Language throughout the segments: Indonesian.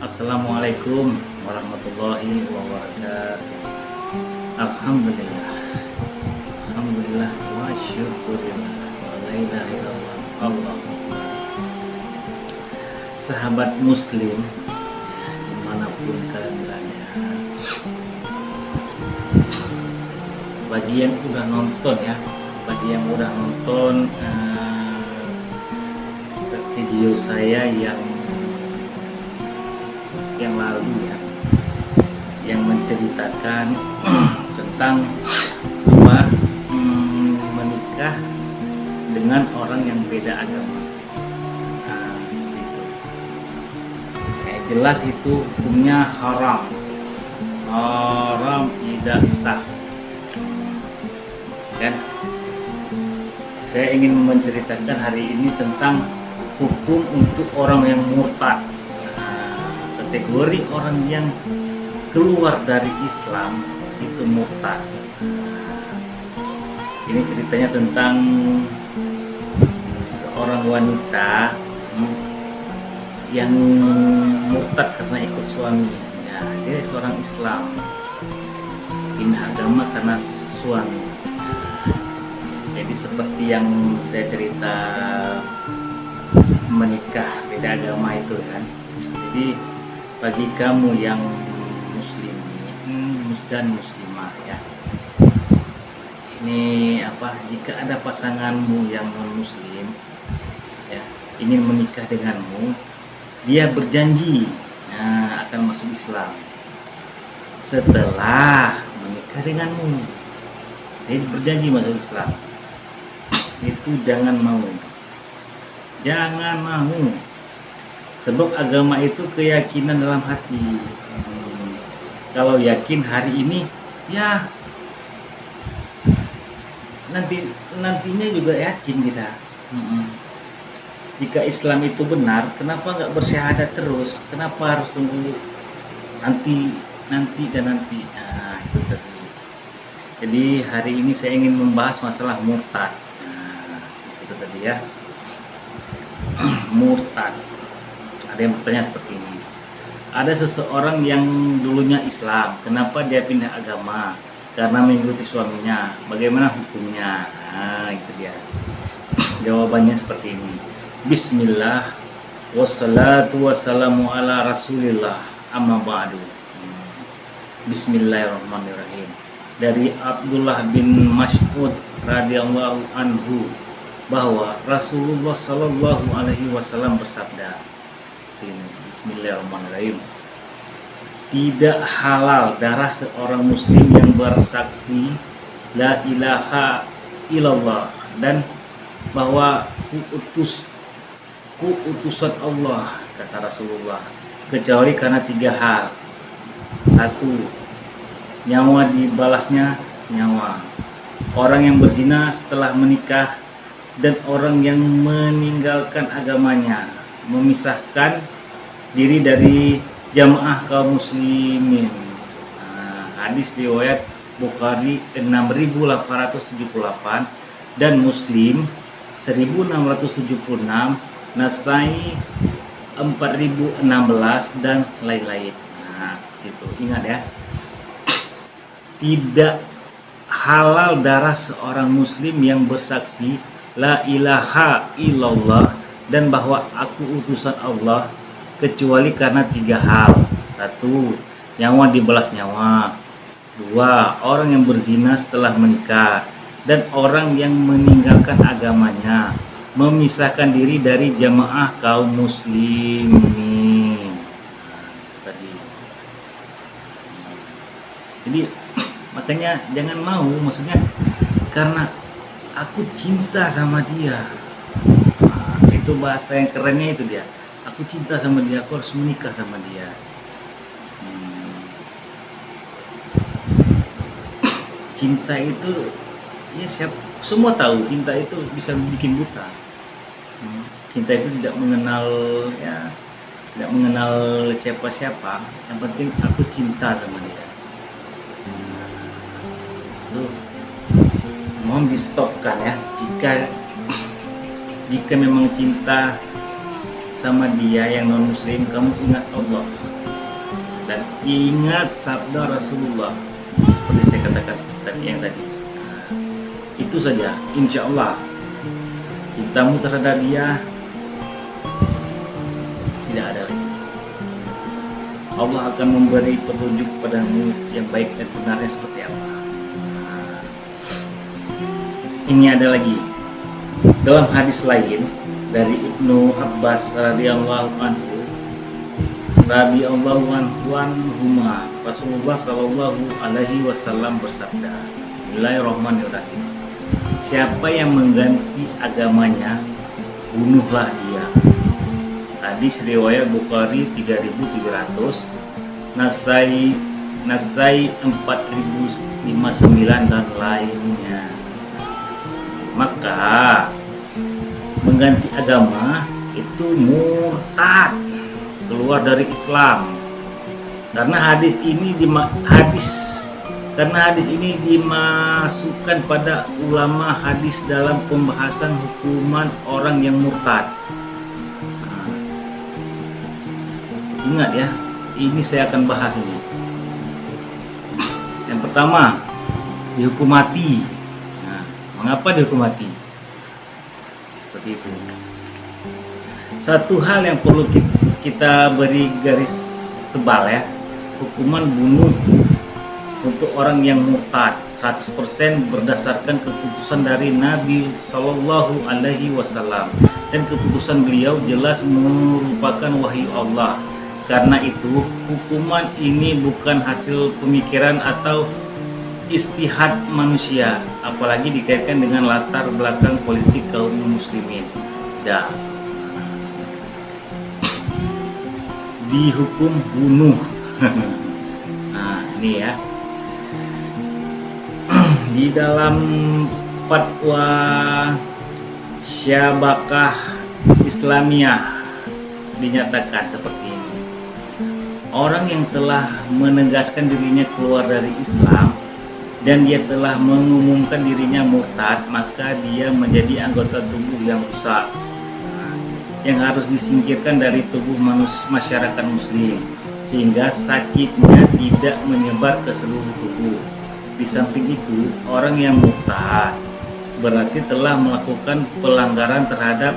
Assalamualaikum warahmatullahi wabarakatuh. Alhamdulillah, Alhamdulillah wa syukurillah wa la ilaha illallah. Allah. Sahabat muslim dimanapun kalian berada, bagi yang udah nonton ya, bagi yang udah nonton video saya yang lalu ya, yang menceritakan tentang apa menikah dengan orang yang beda agama. Gitu. Jelas itu hukumnya haram, tidak sah. Kan? Saya ingin menceritakan hari ini tentang hukum untuk orang yang murtad. Kategori orang yang keluar dari Islam itu murtad. Ini ceritanya tentang seorang wanita yang murtad karena ikut suami. Ya, dia seorang Islam, pindah agama karena suami. Jadi seperti yang saya cerita menikah beda agama itu kan. Jadi bagi kamu yang muslim dan muslimah ya, ini jika ada pasanganmu yang non muslim ya, ingin menikah denganmu, dia berjanji akan masuk Islam setelah menikah denganmu. Jadi berjanji masuk Islam, itu jangan mau. Sebab agama itu keyakinan dalam hati. Kalau yakin hari ini, ya nantinya juga yakin kita. Jika Islam itu benar, kenapa nggak bersyahadat terus? Kenapa harus tunggu nanti? Nah, itu tadi. Jadi hari ini saya ingin membahas masalah murtad. Nah, itu tadi ya. Murtad. Ada yang bertanya seperti ini, ada seseorang yang dulunya Islam, kenapa dia pindah agama? Karena mengikuti suaminya, bagaimana hukumnya? Nah, itu dia. Jawabannya seperti ini. Bismillah, wassalatu wassalamu ala rasulillah, amma ba'du. Bismillahirrahmanirrahim. Dari Abdullah bin Mas'ud radhiyallahu anhu bahwa Rasulullah sallallahu alaihi wasallam bersabda, Bismillahirrahmanirrahim, tidak halal darah seorang muslim yang bersaksi la ilaha illallah dan bahwa ku utusan Allah, kata Rasulullah, kecuali karena 3 hal. 1. Nyawa dibalasnya nyawa. Orang yang berzina setelah menikah dan orang yang meninggalkan agamanya, memisahkan diri dari jamaah kaum muslimin. Hadis riwayat Bukhari 6878 dan Muslim 1676, Nasai 4016 dan lain-lain. Nah, itu ingat ya. Tidak halal darah seorang muslim yang bersaksi la ilaha illallah dan bahwa aku utusan Allah, kecuali karena 3 hal. 1. Nyawa dibalas nyawa. 2. Orang yang berzina setelah menikah dan orang yang meninggalkan agamanya, memisahkan diri dari jamaah kaum muslimin. Tadi. Jadi makanya jangan mau, maksudnya karena aku cinta sama dia. Itu bahasa yang kerennya itu dia. Aku cinta sama dia, aku harus menikah sama dia. Cinta itu ya semua tahu, cinta itu bisa bikin buta. Cinta itu tidak mengenal siapa-siapa. Yang penting aku cinta sama dia. Mohon di stopkan ya, jika memang cinta bersama dia yang non muslim, kamu ingat Allah dan ingat sabda Rasulullah seperti saya katakan tadi yang tadi. Itu saja, insya Allah cintamu terhadap dia tidak ada lagi. Allah akan memberi petunjuk padamu yang baik dan benarnya seperti apa. Ini ada lagi dalam hadis lain dari Ibnu Abbas radhiyallahu anhu, Rasulullah sallallahu alaihi wasallam bersabda, Bismillahirrahmanirrahim, siapa yang mengganti agamanya, bunuhlah dia. Hadis riwayat Bukhari 3700, Nasai 4059 dan lainnya. Maka mengganti agama itu murtad, keluar dari Islam. Karena hadis ini dimasukkan pada ulama hadis dalam pembahasan hukuman orang yang murtad. Ingat ya, ini saya akan bahas ini. Yang pertama, dihukum mati. Mengapa dihukum mati? Seperti itu. Satu hal yang perlu kita beri garis tebal ya, hukuman bunuh untuk orang yang murtad 100% berdasarkan keputusan dari Nabi Shallallahu Alaihi Wasallam, dan keputusan beliau jelas merupakan wahyu Allah. Karena itu hukuman ini bukan hasil pemikiran atau istihad manusia, apalagi dikaitkan dengan latar belakang politik kaum muslimin. Tidak. Dihukum bunuh. Nah, ini ya. Di dalam fatwa Syabakah Islamiyah dinyatakan seperti ini. Orang yang telah menegaskan dirinya keluar dari Islam dan dia telah mengumumkan dirinya murtad, maka dia menjadi anggota tubuh yang rusak, yang harus disingkirkan dari tubuh masyarakat muslim, sehingga sakitnya tidak menyebar ke seluruh tubuh. Di samping itu, orang yang murtad berarti telah melakukan pelanggaran terhadap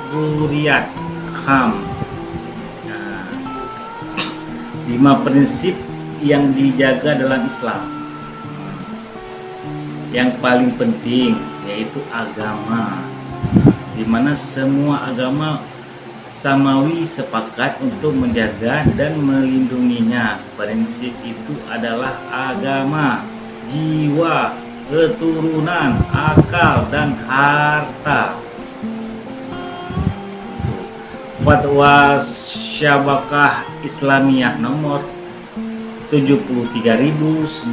daruriyat HAM. 5 prinsip yang dijaga dalam Islam. Yang paling penting yaitu agama, di mana semua agama samawi sepakat untuk menjaga dan melindunginya. Prinsip itu adalah agama, jiwa, keturunan, akal, dan harta. Fatwa Syabakah Islamiyah nomor 73.924.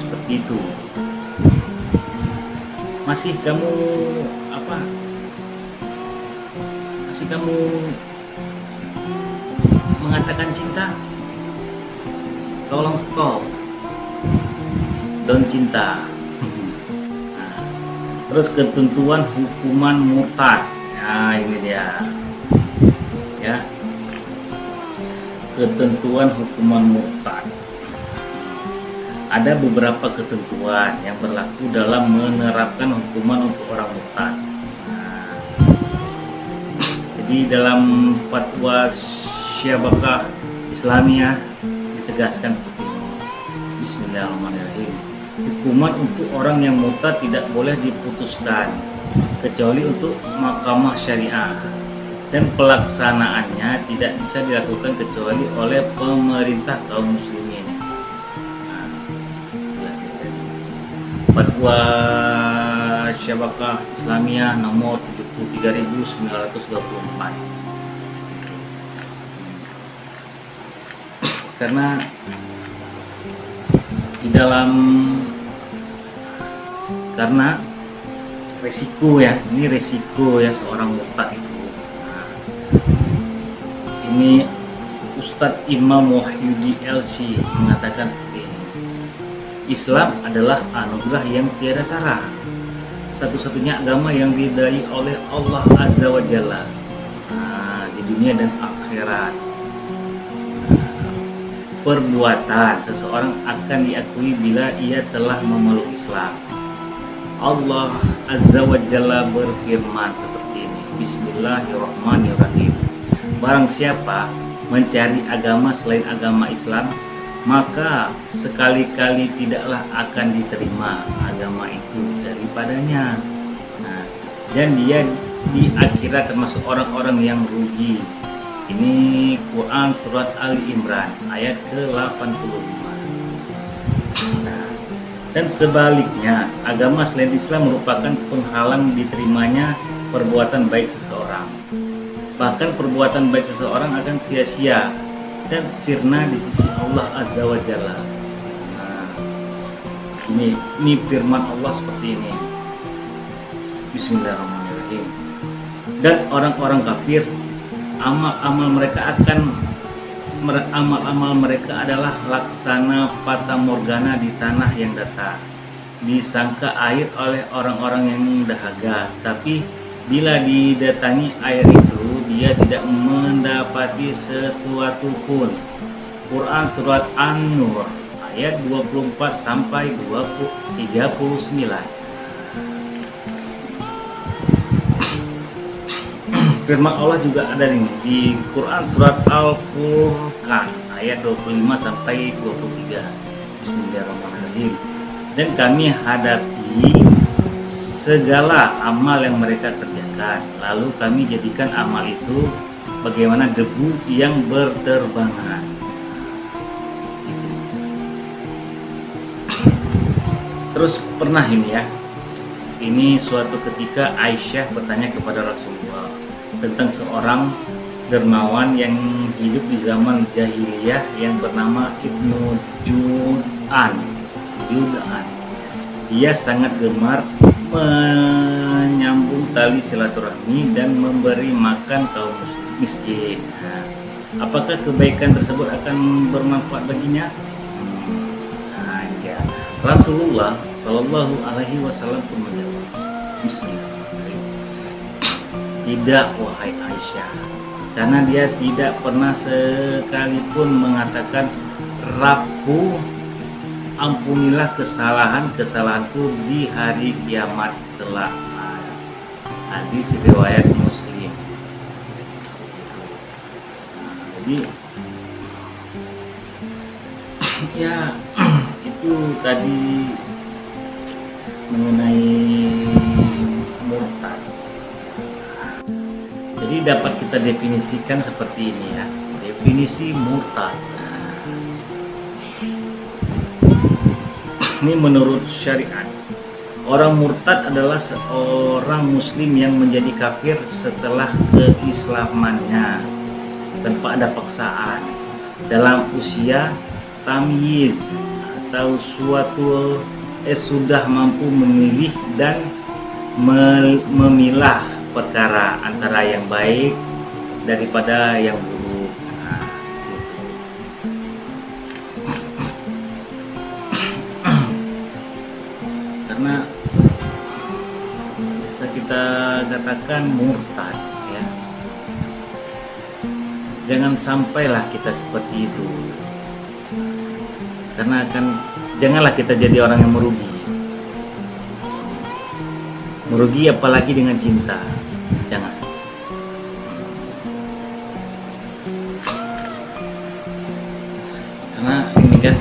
Seperti itu. Masih kamu mengatakan cinta? Tolong stop. Don't cinta. Terus ketentuan hukuman murtad. Nah, ini dia. Ya. Ketentuan hukuman murtad. Ada beberapa ketentuan yang berlaku dalam menerapkan hukuman untuk orang murtad. Jadi dalam fatwa Syabakah Islamiyah ditegaskan seperti ini. Bismillahirrahmanirrahim. Hukuman untuk orang yang murtad tidak boleh diputuskan kecuali untuk mahkamah syariah, dan pelaksanaannya tidak bisa dilakukan kecuali oleh pemerintah kaum muslimin. Fatwa Syabakah Islamiyah nomor 73.924. Karena di dalam resiko ya, ini resiko ya seorang murtad itu. Ini Ustadz Imam Wahyudi LC mengatakan seperti ini. Islam adalah anugerah yang tiada tara, satu-satunya agama yang diridai oleh Allah Azza wa Jalla di dunia dan akhirat. Perbuatan seseorang akan diakui bila ia telah memeluk Islam. Allah Azza wa Jalla berfirman seperti ini, Bismillahirrahmanirrahim. Barang siapa mencari agama selain agama Islam, maka sekali-kali tidaklah akan diterima agama itu daripadanya. Dan dia di akhirat termasuk orang-orang yang rugi. Ini Quran surat Ali Imran ayat ke-85. Dan sebaliknya, agama selain Islam merupakan penghalang diterimanya perbuatan baik seseorang. Bahkan perbuatan baik seseorang akan sia-sia dan sirna di sisi Allah Azza wa Jalla. Ini firman Allah seperti ini. Bismillahirrahmanirrahim. Dan orang-orang kafir, amal-amal mereka adalah laksana fata morgana di tanah yang datar, disangka air oleh orang-orang yang dahaga, tapi bila didatangi air itu dia tidak mendapati sesuatu pun. Quran surat An-Nur ayat 24 sampai 39. Firman Allah juga ada nih di Quran surat Al-Furqan ayat 25 sampai 23. Bismillahirrahmanirrahim. Dan kami hadapi segala amal yang mereka kerjakan, lalu kami jadikan amal itu bagaimana debu yang berterbangan. Terus pernah ini ya, ini suatu ketika Aisyah bertanya kepada Rasulullah tentang seorang dermawan yang hidup di zaman jahiliyah yang bernama Ibnu Jud'an. Dia sangat gemar menyambung tali silaturahmi dan memberi makan kaum miskin. Apakah kebaikan tersebut akan bermanfaat baginya? Ya. Rasulullah Shallallahu Alaihi Wasallam pun menjawab, Bismillahirrahmanirrahim. Tidak, wahai Aisyah, karena dia tidak pernah sekalipun mengatakan, Rabbu, ampunilah kesalahanku di hari kiamat kelak. Hadis riwayat Muslim. Jadi ya itu tadi mengenai murtad. Jadi dapat kita definisikan seperti ini ya, definisi murtad. Ini menurut syariat, orang murtad adalah seorang muslim yang menjadi kafir setelah keislamannya tanpa ada paksaan dalam usia tamyiz atau sudah mampu memilih dan memilah perkara antara yang baik daripada yang buruk. Karena bisa kita katakan murtad ya. Jangan sampailah kita seperti itu. Karena janganlah kita jadi orang yang merugi apalagi dengan cinta. Jangan. Karena ini kan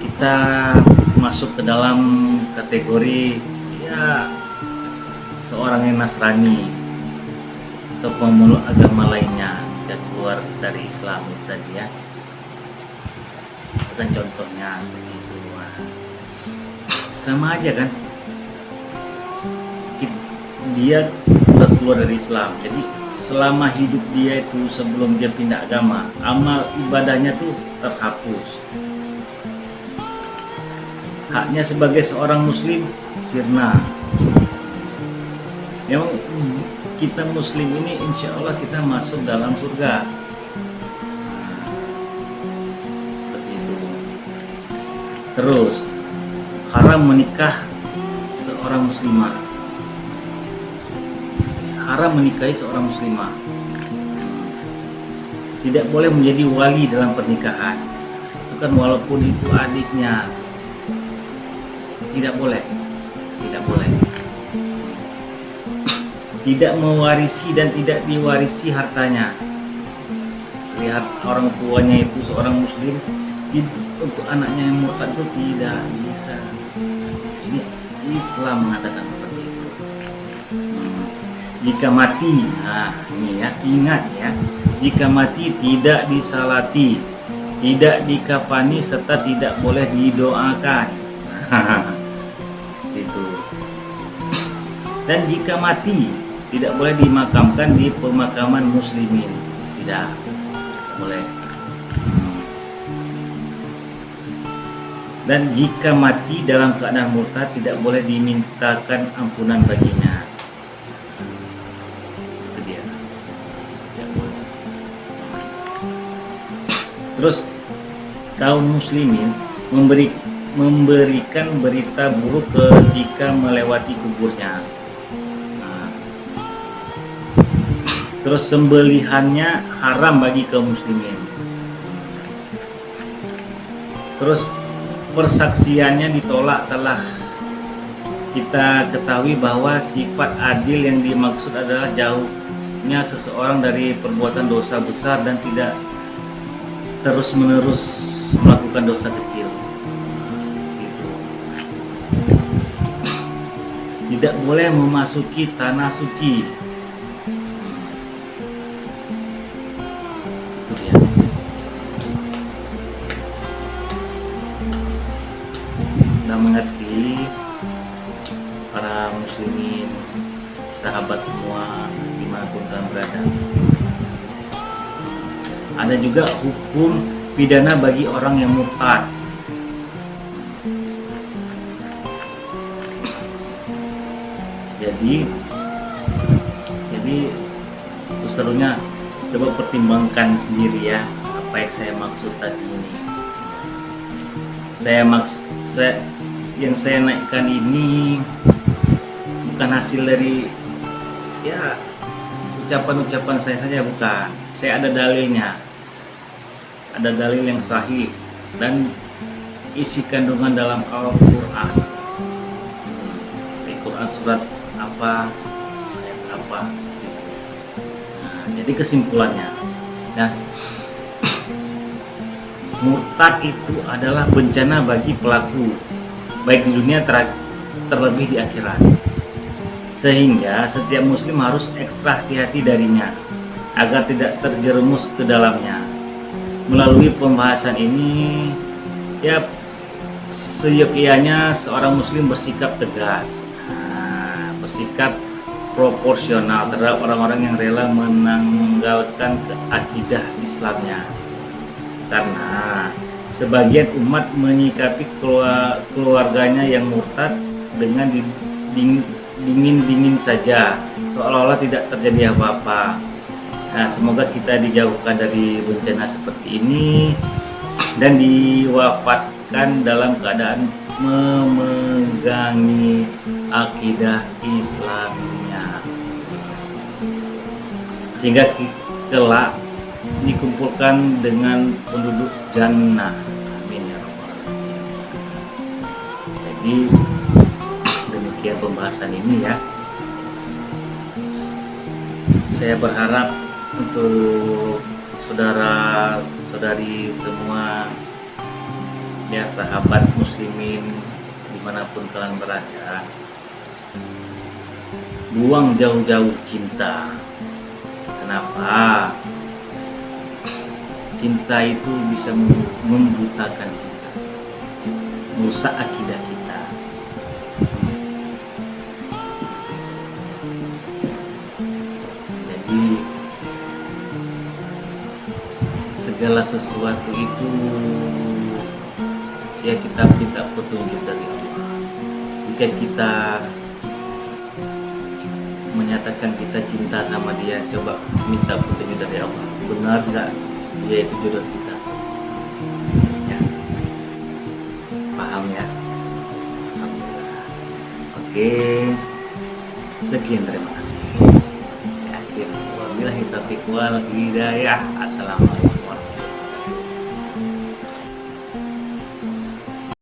kita masuk ke dalam kategori ya seorang yang Nasrani atau pemeluk agama lainnya dan keluar dari Islam tadi ya. Itu kan contohnya begitu. Sama aja kan, dia sudah keluar dari Islam, jadi selama hidup dia itu sebelum dia pindah agama, amal ibadahnya tuh terhapus. Haknya sebagai seorang muslim sirna. Memang kita muslim ini insya Allah kita masuk dalam surga. Terus haram menikah seorang muslimah. Haram menikahi seorang muslimah. Tidak boleh menjadi wali dalam pernikahan. Itu kan walaupun itu adiknya. Tidak boleh. Tidak boleh. Tidak mewarisi dan tidak diwarisi hartanya. Lihat orang tuanya itu seorang muslim, untuk anaknya yang murtad itu tidak bisa. Ini Islam mengatakan seperti itu. Jika mati, nah ini ya, ingat ya, jika mati tidak disalati, tidak dikafani serta tidak boleh didoakan. Itu. Dan jika mati tidak boleh dimakamkan di pemakaman muslimin, tidak boleh. Dan jika mati dalam keadaan murtad tidak boleh dimintakan ampunan baginya. Itu dia. Tidak boleh. Terus kaum muslimin memberikan berita buruk ketika melewati kuburnya. Terus sembelihannya haram bagi kaum muslimin. Terus persaksiannya ditolak. Telah kita ketahui bahwa sifat adil yang dimaksud adalah jauhnya seseorang dari perbuatan dosa besar dan tidak terus-menerus melakukan dosa kecil. Gitu. Tidak boleh memasuki tanah suci. Itu dia. Kita mengerti para muslimin, sahabat semua dimanapun kalian berada. Ada juga hukum pidana bagi orang yang murtad. Jadi itu serunya coba pertimbangkan sendiri ya apa yang saya maksud tadi ini. Yang saya naikkan ini bukan hasil dari ya ucapan-ucapan saya saja, bukan. Saya ada dalilnya, ada dalil yang sahih dan isi kandungan dalam Al-Quran. Al-Quran surat apa, ayat apa. Nah, jadi kesimpulannya, nah, murtad itu adalah bencana bagi pelaku, baik di dunia terlebih di akhirat. Sehingga setiap muslim harus ekstra hati-hati darinya agar tidak terjerumus ke dalamnya. Melalui pembahasan ini, ya seyogyanya seorang muslim bersikap tegas, bersikap proporsional terhadap orang-orang yang rela menanggalkan akidah Islamnya. Karena sebagian umat menyikapi keluarganya yang murtad dengan dingin-dingin saja, seolah-olah tidak terjadi apa-apa. Nah, semoga kita dijauhkan dari bencana seperti ini dan diwafatkan dalam keadaan memegangi akidah Islamnya, sehingga kelak dikumpulkan dengan penduduk jannah. Amin ya rabbal alamin. Jadi demikian pembahasan ini ya. Saya berharap untuk saudara-saudari semua, ya sahabat muslimin dimanapun kalian berada, buang jauh-jauh cinta. Kenapa? Cinta itu bisa membutakan kita, merusak akidah kita. Jadi segala sesuatu itu ya kita minta petunjuk dari Allah. Jika kita menyatakan kita cinta sama dia, coba minta petunjuk dari Allah. Benar nggak dia itu jodoh kita? Ya. Paham? Oke, sekian, terima kasih. Saya akhir, wabillahi taufiq wal hidayah. Assalamualaikum warahmatullahi wabarakatuh.